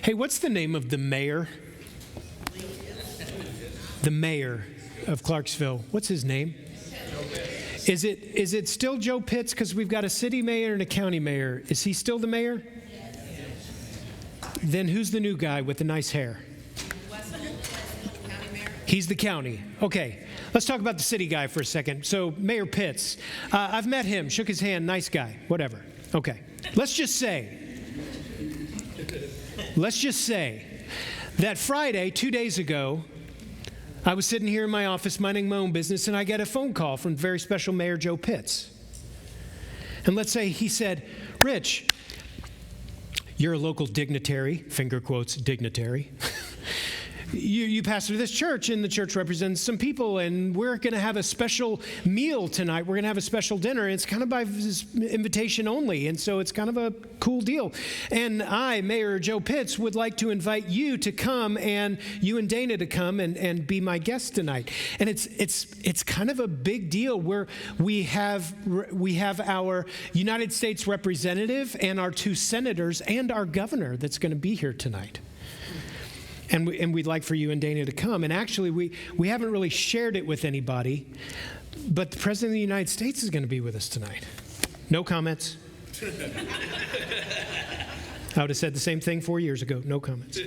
Hey, what's the name of the mayor? The mayor of Clarksville. What's his name? Is it still Joe Pitts? Because we've got a city mayor and a county mayor. Is he still the mayor? Then who's the new guy with the nice hair? He's the county. Okay, let's talk about the city guy for a second. So Mayor Pitts, I've met him, shook his hand, nice guy, whatever. Okay, let's just say that Friday, 2 days ago, I was sitting here in my office minding my own business, and I get a phone call from very special Mayor Joe Pitts. And let's say he said, Rich, you're a local dignitary, finger quotes, dignitary. You pastor this church, and the church represents some people, and we're going to have a special meal tonight. We're going to have a special dinner. It's kind of by invitation only, and so it's kind of a cool deal. And I, Mayor Joe Pitts, would like to invite you to come, and you and Dana to come and be my guest tonight. And it's kind of a big deal where we have our United States representative and our 2 senators and our governor that's going to be here tonight. And we'd like for you and Dana to come. And actually, we haven't really shared it with anybody, but the President of the United States is going to be with us tonight. No comments. I would have said the same thing 4 years ago. No comments.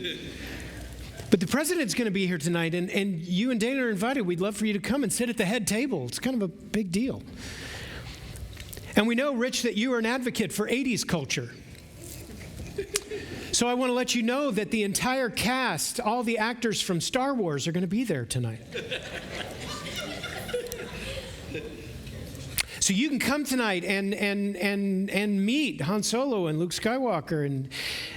But the President's going to be here tonight, and you and Dana are invited. We'd love for you to come and sit at the head table. It's kind of a big deal. And we know, Rich, that you are an advocate for 80s culture. So I want to let you know that the entire cast, all the actors from Star Wars are going to be there tonight. So you can come tonight and meet Han Solo and Luke Skywalker, and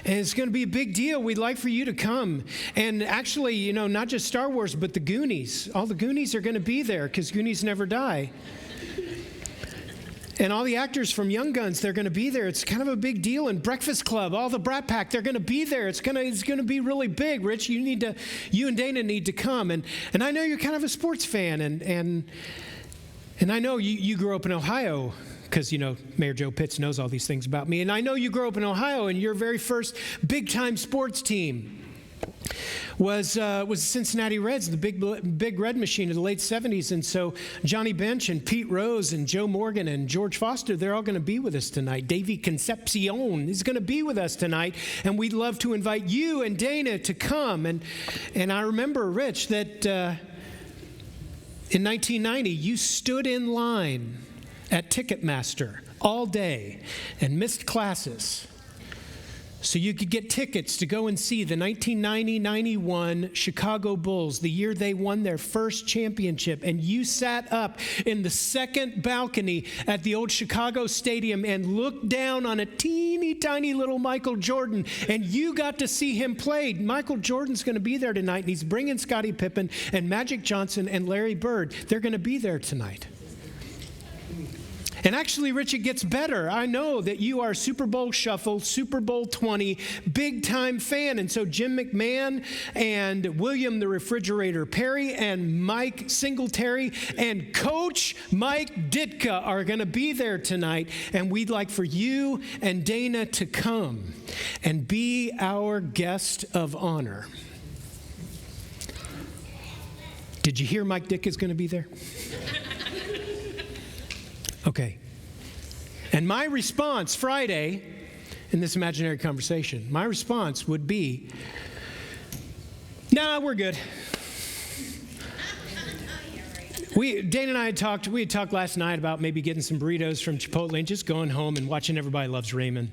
it's going to be a big deal. We'd like for you to come. And actually, not just Star Wars, but the Goonies. All the Goonies are going to be there because Goonies never die. And all the actors from Young Guns, they're going to be there. It's kind of a big deal. And Breakfast Club, all the Brat Pack, they're going to be there. It's going to be really big. Rich, you and Dana need to come. And I know you're kind of a sports fan, and I know you grew up in Ohio because Mayor Joe Pitts knows all these things about me. And I know you grew up in Ohio, and your very first big time sports team was the Cincinnati Reds, the big red machine of the late 70s. And so Johnny Bench and Pete Rose and Joe Morgan and George Foster, they're all going to be with us tonight. Davey Concepcion is going to be with us tonight. And we'd love to invite you and Dana to come. And I remember, Rich, that in 1990, you stood in line at Ticketmaster all day and missed classes so you could get tickets to go and see the 1990-91 Chicago Bulls, the year they won their first championship. And you sat up in the second balcony at the old Chicago Stadium and looked down on a teeny tiny little Michael Jordan, and you got to see him play. Michael Jordan's going to be there tonight, and he's bringing Scottie Pippen and Magic Johnson and Larry Bird. They're going to be there tonight. And actually, Rich, it gets better. I know that you are Super Bowl Shuffle, Super Bowl 20, big-time fan. And so Jim McMahon and William the Refrigerator Perry and Mike Singletary and Coach Mike Ditka are going to be there tonight. And we'd like for you and Dana to come and be our guest of honor. Did you hear Mike Ditka is going to be there? Okay. And my response Friday in this imaginary conversation, my response would be, nah, we're good. Dana and I had talked last night about maybe getting some burritos from Chipotle and just going home and watching Everybody Loves Raymond.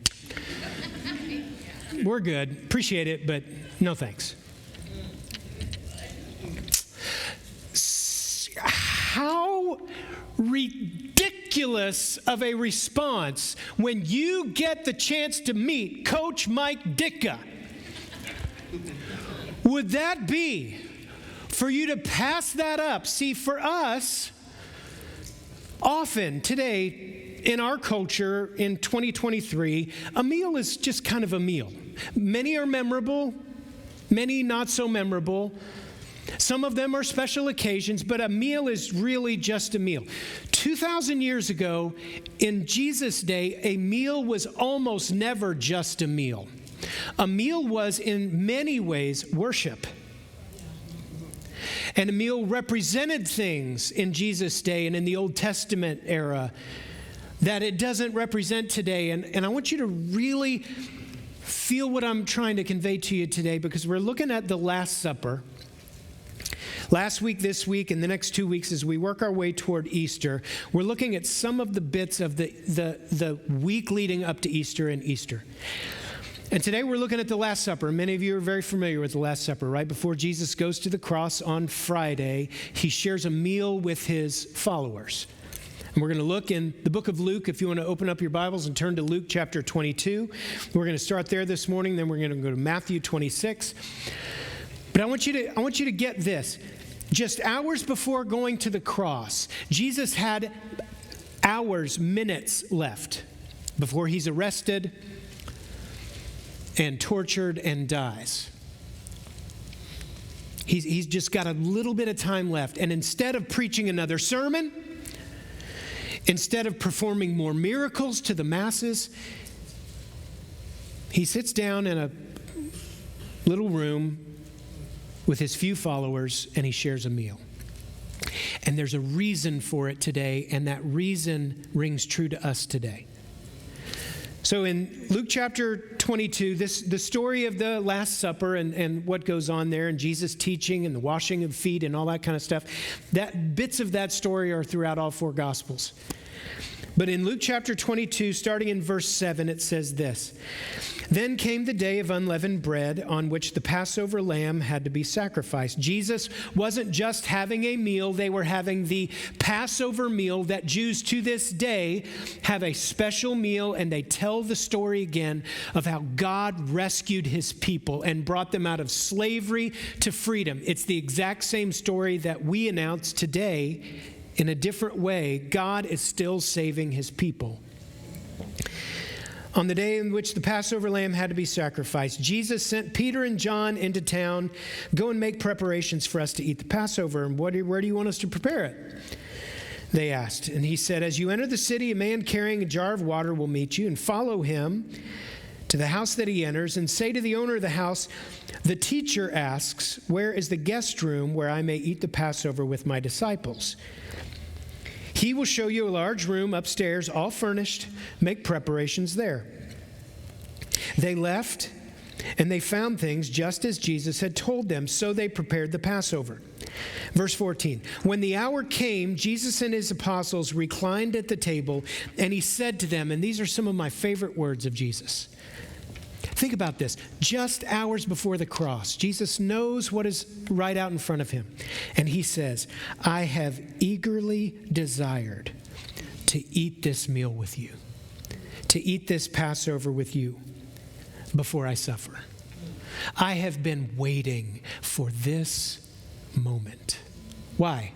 We're good. Appreciate it, but no thanks. How ridiculous of a response when you get the chance to meet Coach Mike Ditka would that be for you to pass that up? See, for us, often today in our culture in 2023, a meal is just kind of a meal. Many are memorable, many not so memorable. Some of them are special occasions, but a meal is really just a meal. 2,000 years ago, in Jesus' day, a meal was almost never just a meal. a meal was in many ways worship. And a meal represented things in Jesus' day and in the Old Testament era that it doesn't represent today. And I want you to really feel what I'm trying to convey to you today, because we're looking at the Last Supper. Last week, this week, and the next 2 weeks, as we work our way toward Easter, we're looking at some of the bits of the week leading up to Easter and Easter. And today we're looking at the Last Supper. Many of you are very familiar with the Last Supper, right? Before Jesus goes to the cross on Friday, he shares a meal with his followers. And we're going to look in the book of Luke. If you want to open up your Bibles and turn to Luke chapter 22. We're going to start there this morning, then we're going to go to Matthew 26. But I want you to get this. Just hours before going to the cross, Jesus had hours, minutes left before he's arrested and tortured and dies. He's just got a little bit of time left. And instead of preaching another sermon, instead of performing more miracles to the masses, he sits down in a little room with his few followers, and he shares a meal. And there's a reason for it today, and that reason rings true to us today. So in Luke chapter 22, the story of the Last Supper and what goes on there, and Jesus teaching and the washing of feet and all that kind of stuff, that bits of that story are throughout all four Gospels. But in Luke chapter 22, starting in verse 7, it says this: Then came the day of unleavened bread on which the Passover lamb had to be sacrificed. Jesus wasn't just having a meal, they were having the Passover meal that Jews to this day have a special meal, and they tell the story again of how God rescued his people and brought them out of slavery to freedom. It's the exact same story that we announce today in a different way. God is still saving his people. On the day in which the Passover lamb had to be sacrificed, Jesus sent Peter and John into town. Go and make preparations for us to eat the Passover. And where do you want us to prepare it? They asked. And he said, as you enter the city, a man carrying a jar of water will meet you, and follow him to the house that he enters, and say to the owner of the house, the teacher asks, where is the guest room where I may eat the Passover with my disciples? He will show you a large room upstairs, all furnished. Make preparations there. They left, and they found things just as Jesus had told them, so they prepared the Passover. Verse 14, when the hour came, Jesus and his apostles reclined at the table, and he said to them, and these are some of my favorite words of Jesus. Think about this. Just hours before the cross, Jesus knows what is right out in front of him. And he says, I have eagerly desired to eat this meal with you, to eat this Passover with you before I suffer. I have been waiting for this moment. Why?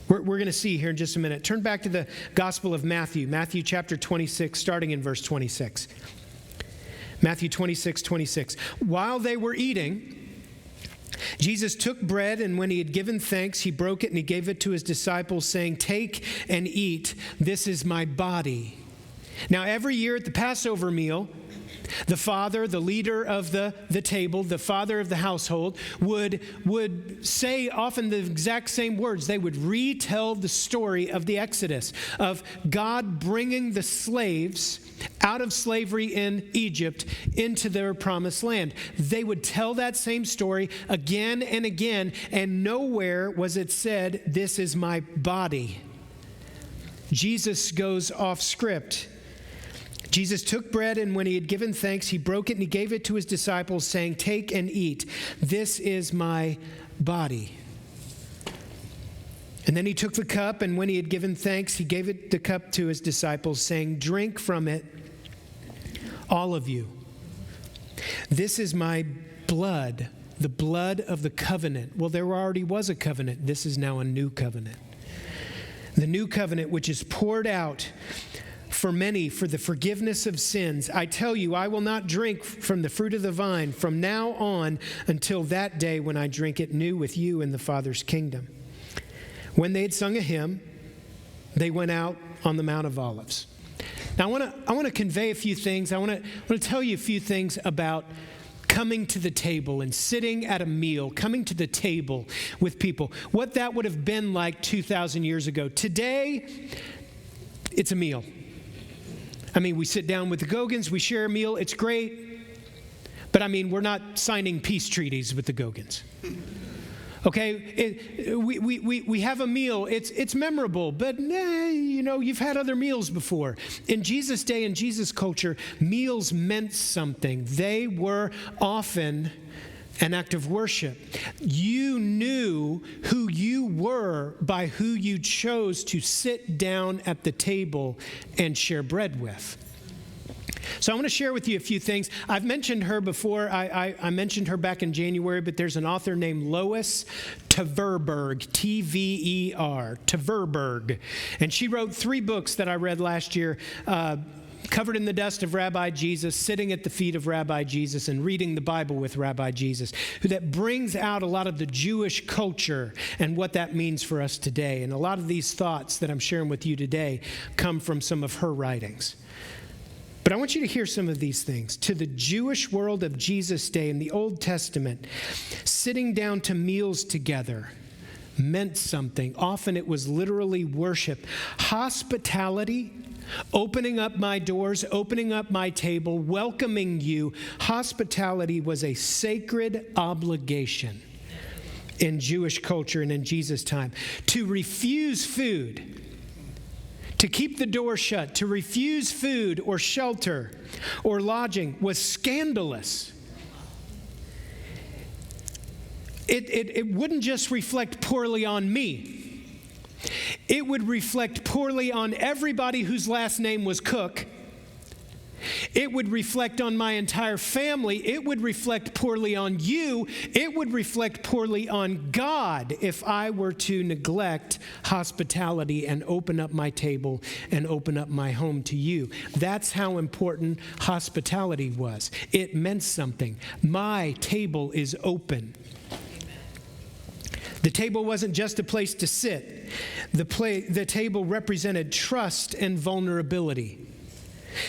We're going to see here in just a minute. Turn back to the Gospel of Matthew, Matthew chapter 26, starting in verse 26. Matthew 26:26. While they were eating, Jesus took bread, and when he had given thanks, he broke it and he gave it to his disciples, saying, take and eat. This is my body. Now, every year at the Passover meal, the father, the leader of the table, the father of the household, would say often the exact same words. They would retell the story of the Exodus, of God bringing the slaves out of slavery in Egypt into their promised land. They would tell that same story again and again, and nowhere was it said, this is my body. Jesus goes off script. Jesus took bread, and when he had given thanks, he broke it and he gave it to his disciples, saying, take and eat. This is my body. And then he took the cup, and when he had given thanks, he gave the cup to his disciples, saying, drink from it, all of you. This is my blood, the blood of the covenant. Well, there already was a covenant. This is now a new covenant. The new covenant, which is poured out for many for the forgiveness of sins. I tell you, I will not drink from the fruit of the vine from now on until that day when I drink it new with you in the Father's kingdom. When they had sung a hymn, they went out on the Mount of Olives. Now, I want to convey a few things. I want to tell you a few things about coming to the table and sitting at a meal, coming to the table with people, what that would have been like 2,000 years ago. Today, it's a meal. I mean, we sit down with the Gogans, we share a meal, it's great. But I mean, we're not signing peace treaties with the Gogans. Okay, we have a meal. It's memorable, but you've had other meals before. In Jesus' day, in Jesus' culture, meals meant something. They were often an act of worship. You knew who you were by who you chose to sit down at the table and share bread with. So I want to share with you a few things. I've mentioned her before. I mentioned her back in January, but there's an author named Lois Tverberg, T-V-E-R, Tverberg. And she wrote 3 books that I read last year, Covered in the Dust of Rabbi Jesus, Sitting at the Feet of Rabbi Jesus, and Reading the Bible with Rabbi Jesus, that brings out a lot of the Jewish culture and what that means for us today. And a lot of these thoughts that I'm sharing with you today come from some of her writings. But I want you to hear some of these things. To the Jewish world of Jesus' day in the Old Testament, sitting down to meals together meant something. Often it was literally worship. Hospitality, opening up my doors, opening up my table, welcoming you. Hospitality was a sacred obligation in Jewish culture and in Jesus' time. To refuse food, to keep the door shut, to refuse food or shelter or lodging was scandalous. It wouldn't just reflect poorly on me. It would reflect poorly on everybody whose last name was Cook. It would reflect on my entire family. It would reflect poorly on you. It would reflect poorly on God if I were to neglect hospitality and open up my table and open up my home to you. That's how important hospitality was. It meant something. My table is open. The table wasn't just a place to sit. The table represented trust and vulnerability.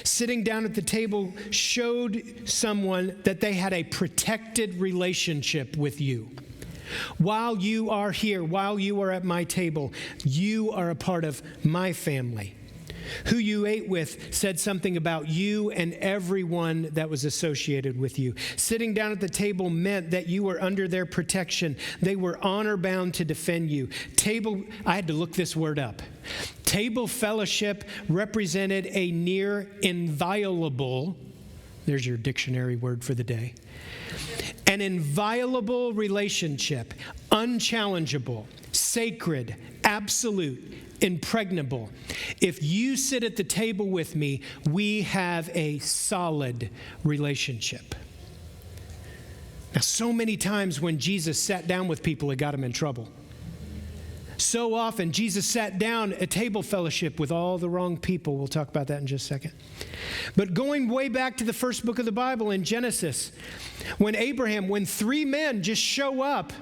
Sitting down at the table showed someone that they had a protected relationship with you. While you are here, while you are at my table, you are a part of my family. Who you ate with said something about you and everyone that was associated with you. Sitting down at the table meant that you were under their protection. They were honor-bound to defend you. I had to look this word up. Table fellowship represented a near inviolable, there's your dictionary word for the day, an inviolable relationship, unchallengeable, sacred, absolute, impregnable. If you sit at the table with me, we have a solid relationship. Now, so many times when Jesus sat down with people, it got him in trouble. So often, Jesus sat down at table fellowship with all the wrong people. We'll talk about that in just a second. But going way back to the first book of the Bible in Genesis, when 3 men just show up,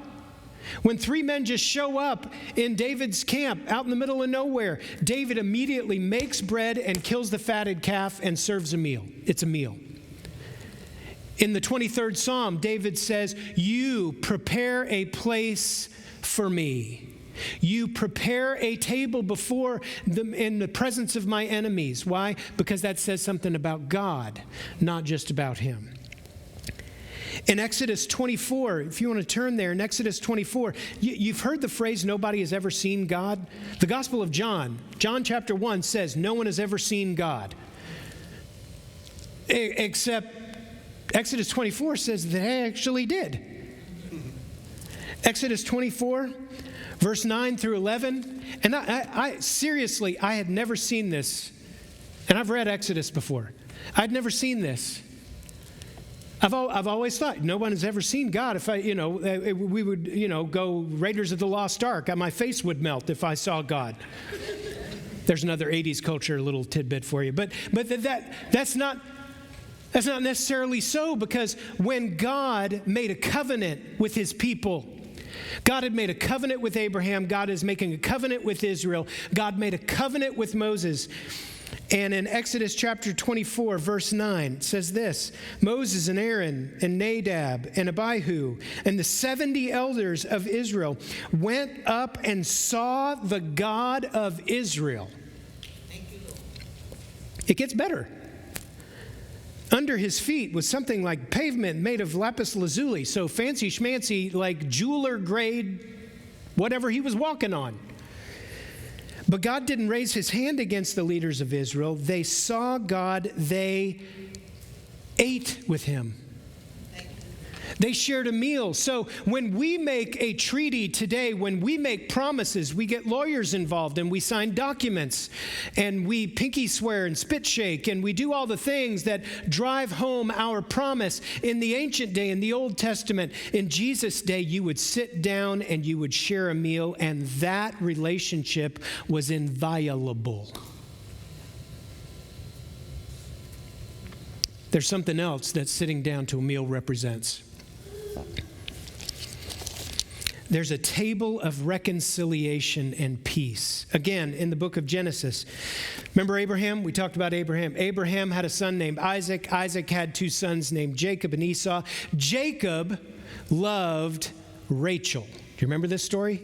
in David's camp out in the middle of nowhere, David immediately makes bread and kills the fatted calf and serves a meal. It's a meal. In the 23rd Psalm, David says, "You prepare a place for me. You prepare a table before them in the presence of my enemies." Why? Because that says something about God, not just about him. In Exodus 24, if you want to turn there, in Exodus 24, you've heard the phrase, nobody has ever seen God. The Gospel of John chapter 1 says, no one has ever seen God. Except Exodus 24 says that they actually did. Exodus 24, verse 9 through 11. And I seriously, I had never seen this. And I've read Exodus before. I'd never seen this. I've always thought no one has ever seen God. If we would, go Raiders of the Lost Ark. My face would melt if I saw God. There's another 80s culture little tidbit for you. But that's not necessarily so, because when God made a covenant with his people, God had made a covenant with Abraham. God is making a covenant with Israel. God made a covenant with Moses. And in Exodus chapter 24, verse 9, it says this: Moses and Aaron and Nadab and Abihu and the 70 elders of Israel went up and saw the God of Israel. Thank you, Lord. It gets better. Under his feet was something like pavement made of lapis lazuli, so fancy schmancy, like jeweler grade, whatever he was walking on. But God didn't raise his hand against the leaders of Israel. They saw God. They ate with him. They shared a meal. So when we make a treaty today, when we make promises, we get lawyers involved and we sign documents and we pinky swear and spit shake and we do all the things that drive home our promise. In the ancient day, in the Old Testament, in Jesus' day, you would sit down and you would share a meal, and that relationship was inviolable. There's something else that sitting down to a meal represents. There's a table of reconciliation and peace. Again, in the book of Genesis. Remember Abraham? We talked about Abraham. Abraham had a son named Isaac. Isaac had two sons named Jacob and Esau. Jacob loved Rachel. Do you remember this story?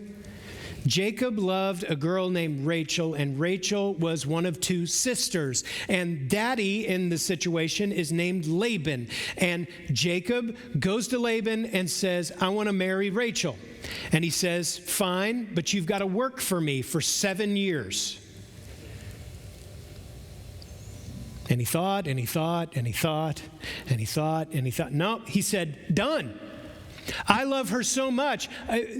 Jacob loved a girl named Rachel, and Rachel was one of two sisters. And daddy in the situation is named Laban. And Jacob goes to Laban and says, I want to marry Rachel. And he says, fine, but you've got to work for me for 7 years. And he thought, and he thought, and he thought, and he thought, and he thought. No, he said, done. I love her so much.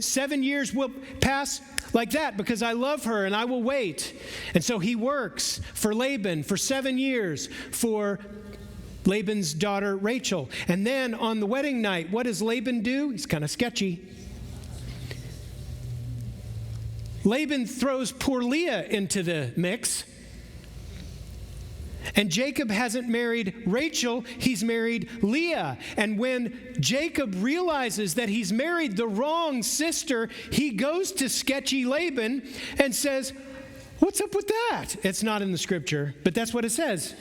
7 years will pass like that because I love her and I will wait. And so he works for Laban for 7 years for Laban's daughter Rachel. And then on the wedding night, what does Laban do? He's kind of sketchy. Laban throws poor Leah into the mix. And Jacob hasn't married Rachel, he's married Leah. And when Jacob realizes that he's married the wrong sister, he goes to sketchy Laban and says, what's up with that? It's not in the scripture, but that's what it says.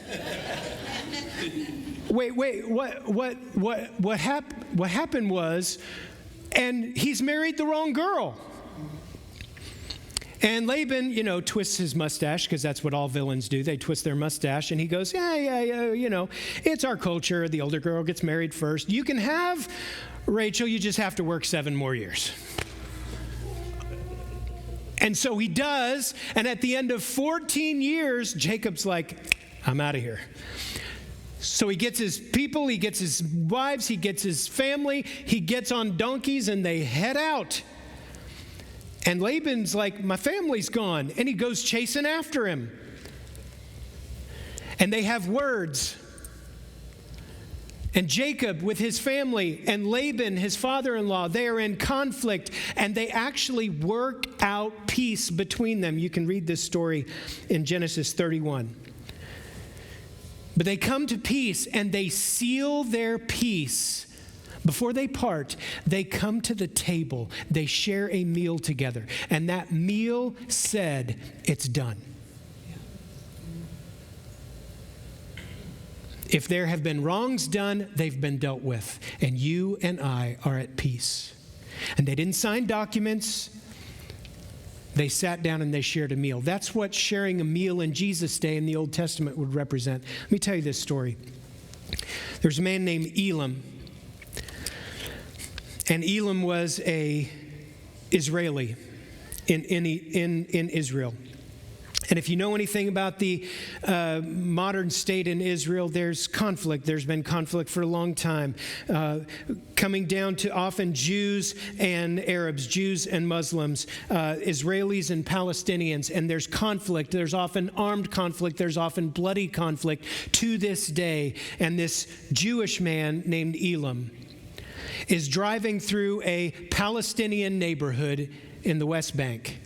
Wait, what happened was, and he's married the wrong girl. And Laban, twists his mustache, because that's what all villains do. They twist their mustache, and he goes, yeah, it's our culture. The older girl gets married first. You can have Rachel, you just have to work 7 more years. And so he does, and at the end of 14 years, Jacob's like, I'm out of here. So he gets his people, he gets his wives, he gets his family, he gets on donkeys, and they head out. And Laban's like, my family's gone. And he goes chasing after him. And they have words. And Jacob with his family and Laban, his father-in-law, they are in conflict. And they actually work out peace between them. You can read this story in Genesis 31. But they come to peace and they seal their peace. Before they part, they come to the table. They share a meal together. And that meal said, it's done. If there have been wrongs done, they've been dealt with. And you and I are at peace. And they didn't sign documents. They sat down and they shared a meal. That's what sharing a meal in Jesus' day in the Old Testament would represent. Let me tell you this story. There's a man named Elam. And Elam was a Israeli in Israel. And if you know anything about the modern state in Israel, there's conflict. There's been conflict for a long time, coming down to often Jews and Arabs, Jews and Muslims, Israelis and Palestinians. And there's conflict. There's often armed conflict. There's often bloody conflict to this day. And this Jewish man named Elam is driving through a Palestinian neighborhood in the West Bank.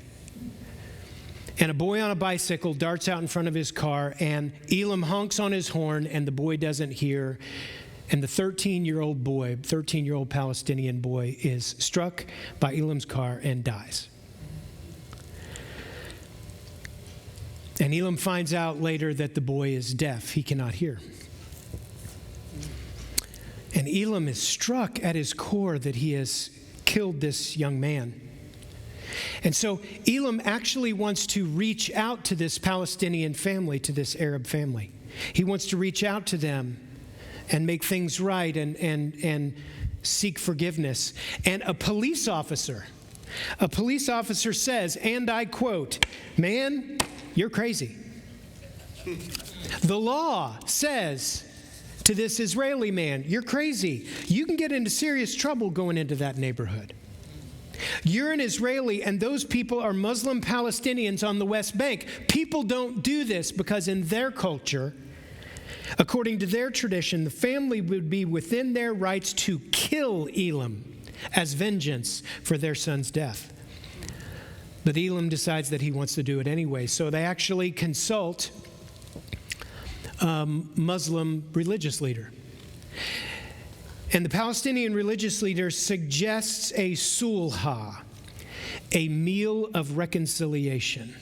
And a boy on a bicycle darts out in front of his car, and Elam honks on his horn, and the boy doesn't hear. And the 13-year-old Palestinian boy is struck by Elam's car and dies. And Elam finds out later that the boy is deaf. He cannot hear. And Elam is struck at his core that he has killed this young man. And so Elam actually wants to reach out to this Palestinian family, to this Arab family. He wants to reach out to them and make things right and seek forgiveness. And a police officer says, and I quote, "Man, you're crazy." The law says to this Israeli man, "You're crazy. You can get into serious trouble going into that neighborhood. You're an Israeli, and those people are Muslim Palestinians on the West Bank. People don't do this because in their culture, according to their tradition, the family would be within their rights to kill Elam as vengeance for their son's death." But Elam decides that he wants to do it anyway. So they actually consult Muslim religious leader. And the Palestinian religious leader suggests a sulha, a meal of reconciliation.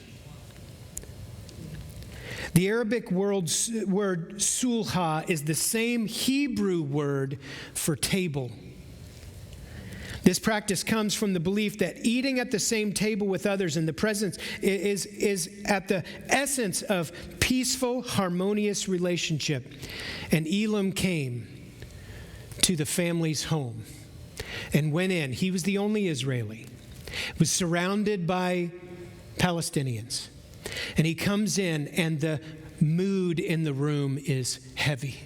The Arabic word sulha is the same Hebrew word for table. This practice comes from the belief that eating at the same table with others in the presence is at the essence of peaceful, harmonious relationship. And Elam came to the family's home and went in. He was the only Israeli. Was surrounded by Palestinians. And he comes in, and the mood in the room is heavy.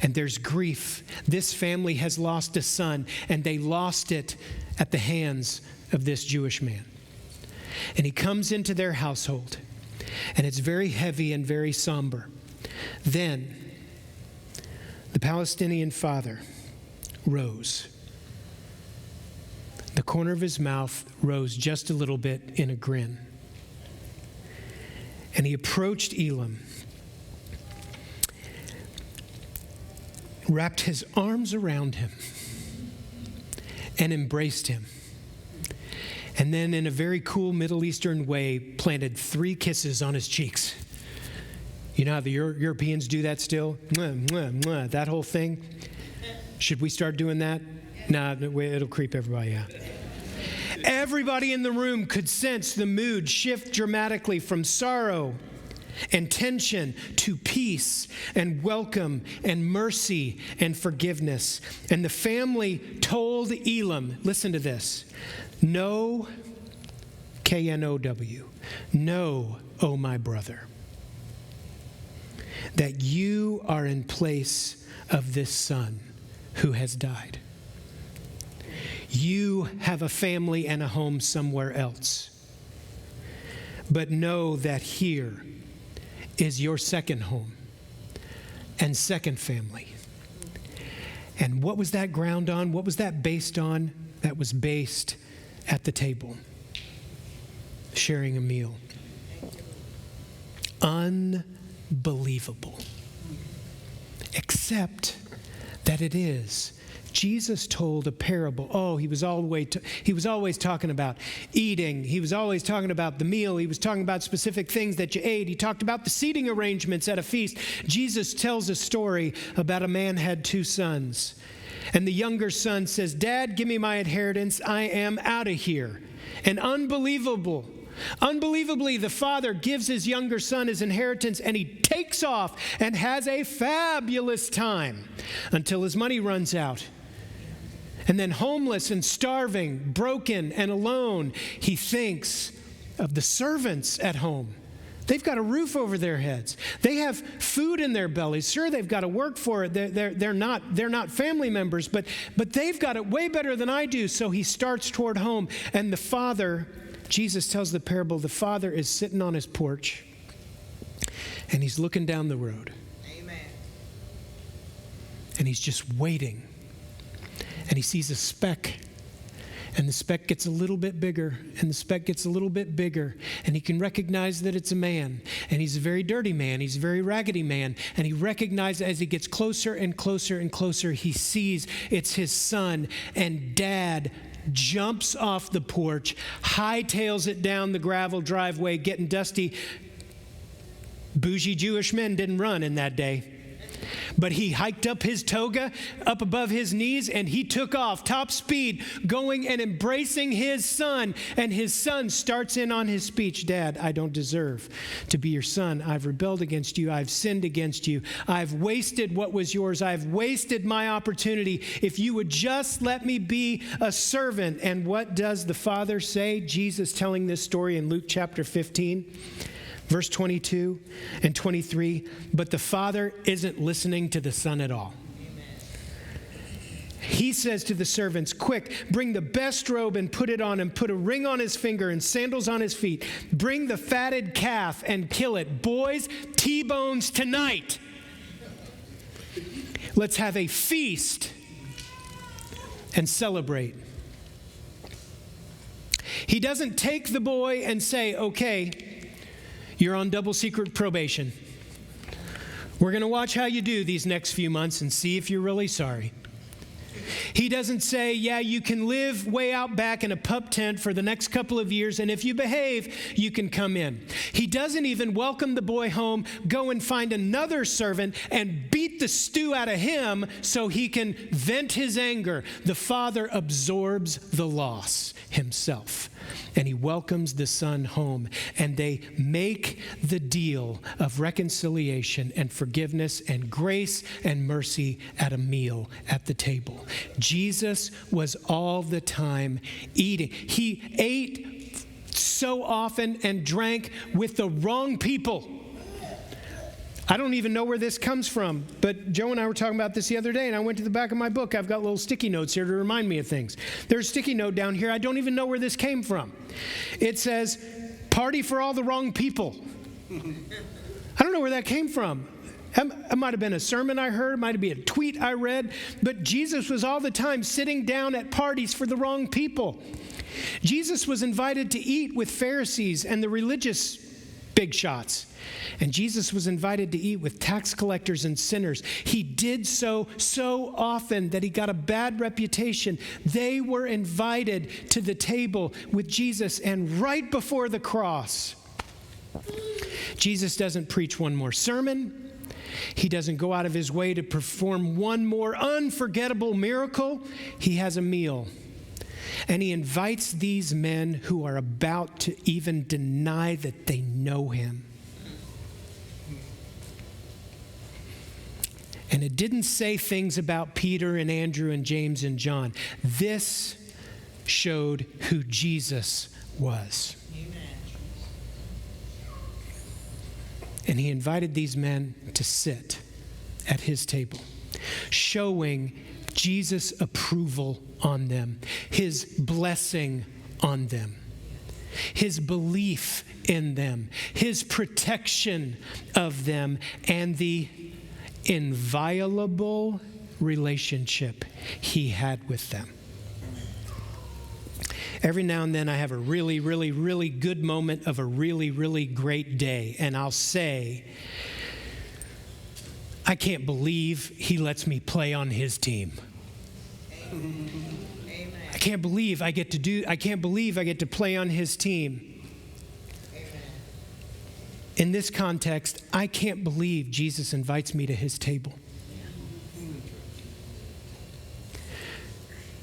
And there's grief. This family has lost a son, and they lost it at the hands of this Jewish man. And he comes into their household, and it's very heavy and very somber. Then the Palestinian father rose. The corner of his mouth rose just a little bit in a grin. And he approached Elam, wrapped his arms around him, and embraced him. And then, in a very cool Middle Eastern way, planted 3 kisses on his cheeks. You know how the Europeans do that still? Mwah, mwah, mwah, that whole thing. Should we start doing that? Nah, it'll creep everybody out. Everybody in the room could sense the mood shift dramatically from sorrow and tension to peace and welcome and mercy and forgiveness. And the family told Elam, listen to this, "Know, K-N-O-W, know, O my brother, that you are in place of this son who has died. You have a family and a home somewhere else. But know that here is your second home and second family." And what was that ground on? What was that based on? That was based at the table, sharing a meal. Unbelievable. Except that it is. Jesus told a parable. Oh, he was always talking about eating. He was always talking about the meal. He was talking about specific things that you ate. He talked about the seating arrangements at a feast. Jesus tells a story about a man had 2 sons. And the younger son says, "Dad, give me my inheritance. I am out of here." And unbelievably, the father gives his younger son his inheritance, and he takes off and has a fabulous time until his money runs out. And then homeless and starving, broken and alone, he thinks of the servants at home. They've got a roof over their heads. They have food in their bellies. Sure, they've got to work for it. They're not family members, but they've got it way better than I do. So he starts toward home. And the father, Jesus tells the parable, the father is sitting on his porch, and he's looking down the road. Amen. And he's just waiting. And he sees a speck. And the speck gets a little bit bigger, and the speck gets a little bit bigger, and he can recognize that it's a man, and he's a very dirty man, he's a very raggedy man, and he recognizes as he gets closer and closer and closer, he sees it's his son, and Dad jumps off the porch, hightails it down the gravel driveway, getting dusty, Bougie Jewish men didn't run in that day. But he hiked up his toga up above his knees, and he took off top speed, going and embracing his son. And his son starts in on his speech. Dad, I don't deserve to be your son. I've rebelled against you. I've sinned against you. I've wasted what was yours. I've wasted my opportunity. If you would just let me be a servant. And what does the father say? Jesus telling this story in Luke chapter 15. Verse 22 and 23, but the father isn't listening to the son at all. Amen. He says to the servants, quick, bring the best robe and put it on him. Put a ring on his finger and sandals on his feet. Bring the fatted calf and kill it. Boys, T-bones tonight. Let's have a feast and celebrate. He doesn't take the boy and say, okay, you're on double secret probation. We're going to watch how you do these next few months and see if you're really sorry. He doesn't say, yeah, you can live way out back in a pup tent for the next couple of years, and if you behave, you can come in. He doesn't even welcome the boy home, go and find another servant and beat the stew out of him so he can vent his anger. The father absorbs the loss himself, and he welcomes the son home, and they make the deal of reconciliation and forgiveness and grace and mercy at a meal at the table. Jesus was all the time eating. He ate so often and drank with the wrong people. I don't even know where this comes from, but Joe and I were talking about this the other day, and I went to the back of my book. I've got little sticky notes here to remind me of things. There's a sticky note down here. I don't even know where this came from. It says, party for all the wrong people. I don't know where that came from. It might have been a sermon I heard, it might have been a tweet I read, but Jesus was all the time sitting down at parties for the wrong people. Jesus was invited to eat with Pharisees and the religious big shots. And Jesus was invited to eat with tax collectors and sinners. He did so often that he got a bad reputation. They were invited to the table with Jesus, and right before the cross, Jesus doesn't preach one more sermon. He doesn't go out of his way to perform one more unforgettable miracle. He has a meal. And he invites these men who are about to even deny that they know him. And it didn't say things about Peter and Andrew and James and John. This showed who Jesus was. Amen. And he invited these men to sit at his table, showing Jesus' approval on them, his blessing on them, his belief in them, his protection of them, and the inviolable relationship he had with them. Every now and then I have a really, really, really good moment of a really, really great day, and I'll say, I can't believe he lets me play on his team. Amen. I can't believe I get to play on his team. Amen. In this context, I can't believe Jesus invites me to his table.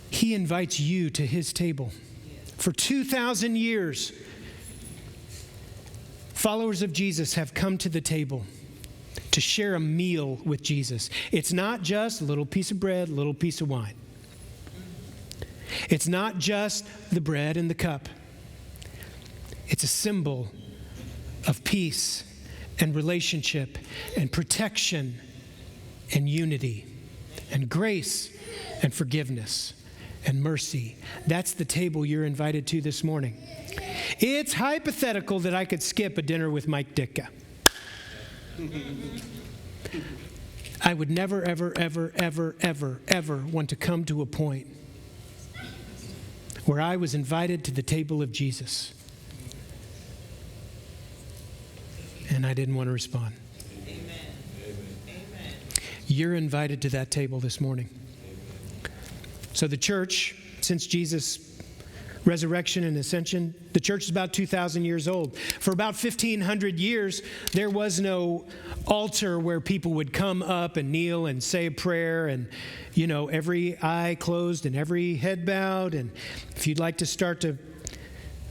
He invites you to his table. For 2,000 years, followers of Jesus have come to the table to share a meal with Jesus. It's not just a little piece of bread, a little piece of wine. It's not just the bread and the cup. It's a symbol of peace and relationship and protection and unity and grace and forgiveness and mercy. That's the table you're invited to this morning. It's hypothetical that I could skip a dinner with Mike Ditka. I would never, ever, ever, ever, ever, ever want to come to a point where I was invited to the table of Jesus and I didn't want to respond. Amen. Amen. You're invited to that table this morning. So the church, since Jesus resurrection and ascension. The church is about 2,000 years old. For about 1,500 years, there was no altar where people would come up and kneel and say a prayer, and, every eye closed and every head bowed. And if you'd like to start to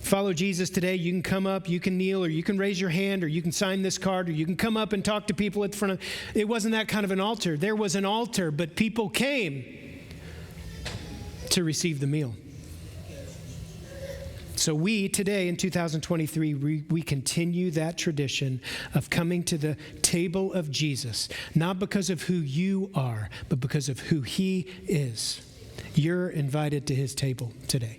follow Jesus today, you can come up, you can kneel, or you can raise your hand, or you can sign this card, or you can come up and talk to people at the front of. It wasn't that kind of an altar. There was an altar, but people came to receive the meal. So we today in 2023, we continue that tradition of coming to the table of Jesus, not because of who you are, but because of who he is. You're invited to his table today.